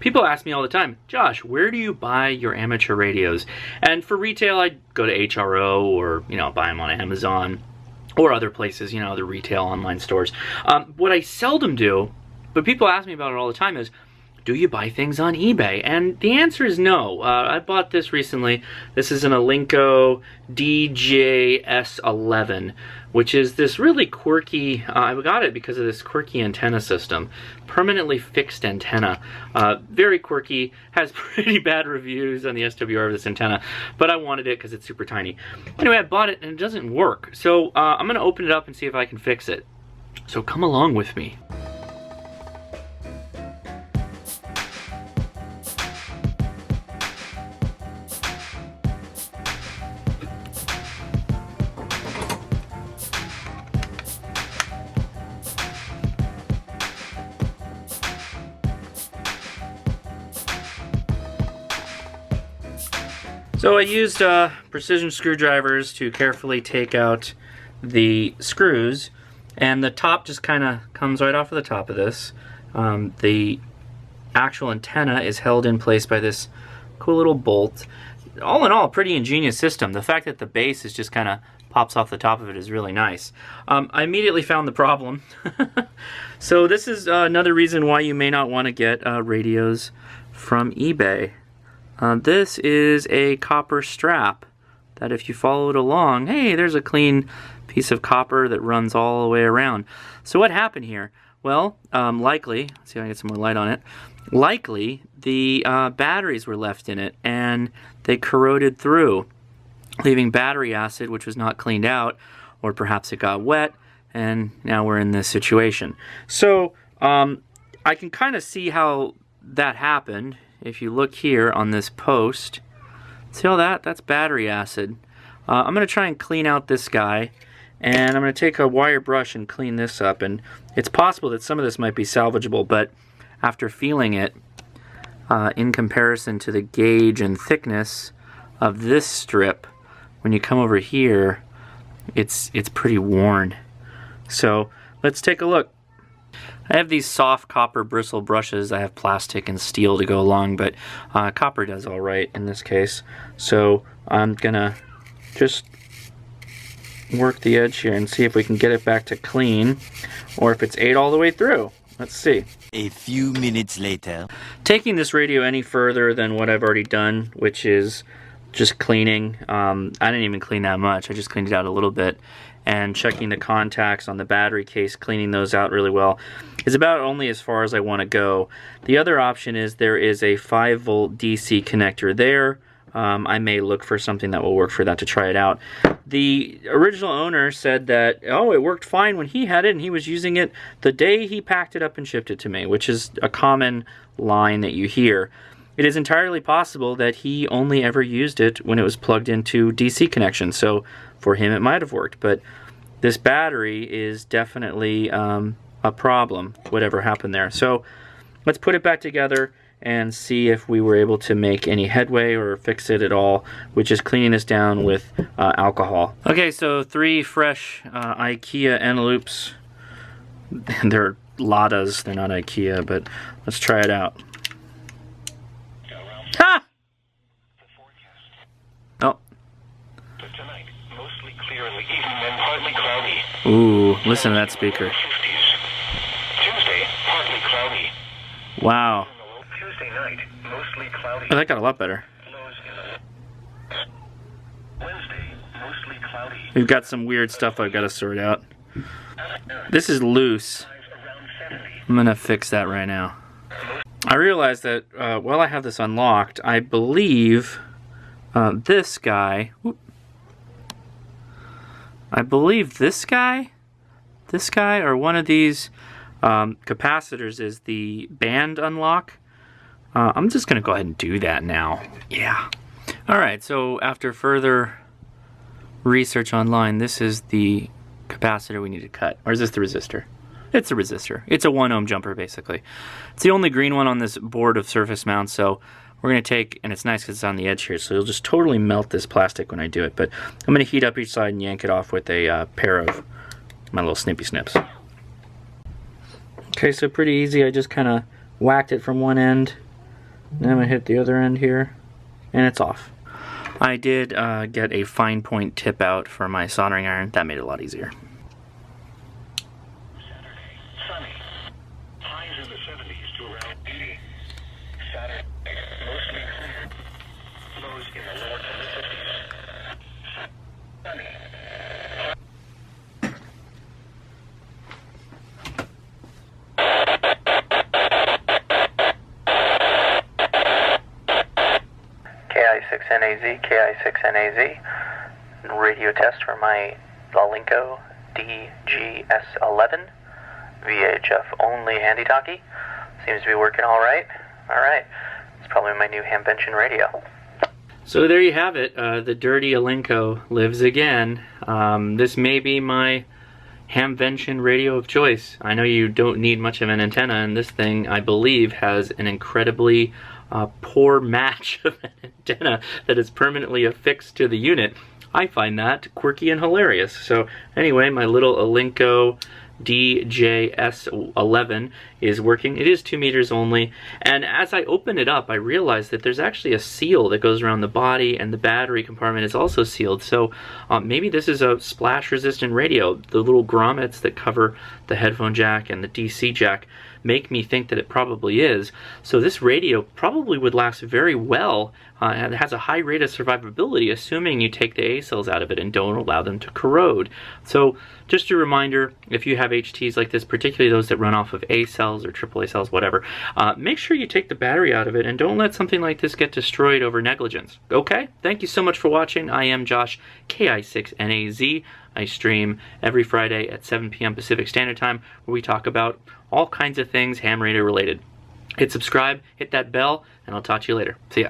People ask me all the time, Josh, where do you buy your amateur radios? And for retail, I go to HRO or, you know, buy them on Amazon or other places, you know, the retail online stores. What I seldom do, but people ask me about it all the time, is do you buy things on eBay? And the answer is no. I bought this recently. This is an ALINCO DJ-S11, which is this really quirky, I got it because of this quirky antenna system. Permanently fixed antenna. Very quirky, has pretty bad reviews on the SWR of this antenna, but I wanted it because it's super tiny. Anyway, I bought it and it doesn't work. So I'm gonna open it up and see if I can fix it. So come along with me. So I used precision screwdrivers to carefully take out the screws, and the top just kind of comes right off of the top of this. The actual antenna is held in place by this cool little bolt. All in all, pretty ingenious system. The fact that the base is just kind of pops off the top of it is really nice. I immediately found the problem. So this is another reason why you may not want to get radios from eBay. This is a copper strap that if you follow it along, hey, there's a clean piece of copper that runs all the way around. So what happened here? Well, likely, let's see if I can get some more light on it. Likely, the batteries were left in it and they corroded through, leaving battery acid, which was not cleaned out, or perhaps it got wet, and now we're in this situation. So I can kind of see how that happened. If you look here on this post, see all that? That's battery acid. I'm going to try and clean out this guy, and I'm going to take a wire brush and clean this up. And it's possible that some of this might be salvageable, but after feeling it, in comparison to the gauge and thickness of this strip, when you come over here, it's pretty worn. So let's take a look. I have these soft copper bristle brushes. I have plastic and steel to go along, but copper does all right in this case. So I'm gonna just work the edge here and see if we can get it back to clean, or if it's ate all the way through. Let's see. A few minutes later. Taking this radio any further than what I've already done, which is just cleaning. I didn't even clean that much. I just cleaned it out a little bit. And checking the contacts on the battery case, cleaning those out really well, is about only as far as I want to go. The other option is there is a 5-volt DC connector there. I may look for something that will work for that to try it out. The original owner said that, oh, it worked fine when he had it, and he was using it the day he packed it up and shipped it to me, which is a common line that you hear. It is entirely possible that he only ever used it when it was plugged into DC connection, so for him it might have worked, but this battery is definitely a problem, whatever happened there. So let's put it back together and see if we were able to make any headway or fix it at all, which is cleaning this down with alcohol. Okay, so 3 fresh IKEA Envelopes. They're Ladas, they're not IKEA, but let's try it out. Ha! Oh. Tonight, mostly clear in the east and partly cloudy. Ooh, listen to that speaker. 50s. Tuesday, partly cloudy. Wow. Tuesday night, mostly cloudy. Oh, that got a lot better. Lows in the Wednesday, mostly cloudy. We've got some weird stuff I've got to sort out. This is loose. I'm gonna fix that right now. I realized that while I have this unlocked, I believe this guy, or one of these capacitors is the band unlock. I'm just gonna go ahead and do that now. Yeah. Alright, so after further research online, this is the capacitor we need to cut. Or is this the resistor? It's a resistor. It's a 1 ohm jumper, basically. It's the only green one on this board of surface mounts, so we're going to take, and it's nice because it's on the edge here, so it'll just totally melt this plastic when I do it, but I'm going to heat up each side and yank it off with a pair of my little snippy snips. Okay, so pretty easy. I just kind of whacked it from one end Then I'm going to hit the other end here, and it's off. I did get a fine point tip out for my soldering iron. That made it a lot easier. Sunny. Highs in the 70s to around 80. Saturday, mostly clear. Lows in the lower to the 50s. Sunny. KI6NAZ, KI6NAZ. Radio test for my ALINCO DJ-S11 VHF only handy talkie. Seems to be working all right. All right, it's probably my new Hamvention radio. So there you have it. The dirty ALINCO lives again. This may be my Hamvention radio of choice. I know you don't need much of an antenna, and this thing, I believe, has an incredibly poor match of an antenna that is permanently affixed to the unit. I find that quirky and hilarious. So anyway, my little ALINCO DJ-S11 is working. It is 2 meters only, and as I open it up, I realized that there's actually a seal that goes around the body, and the battery compartment is also sealed. So maybe this is a splash resistant radio. The little grommets that cover the headphone jack and the DC jack make me think that it probably is. So this radio probably would last very well. It has a high rate of survivability, assuming you take the A cells out of it and don't allow them to corrode. So just a reminder, if you have HTs like this, particularly those that run off of A cells or AAA cells, whatever, make sure you take the battery out of it and don't let something like this get destroyed over negligence. Okay? Thank you so much for watching. I am Josh, KI6NAZ. I stream every Friday at 7 p.m. Pacific Standard Time, where we talk about all kinds of things ham radio related. Hit subscribe, hit that bell, and I'll talk to you later. See ya.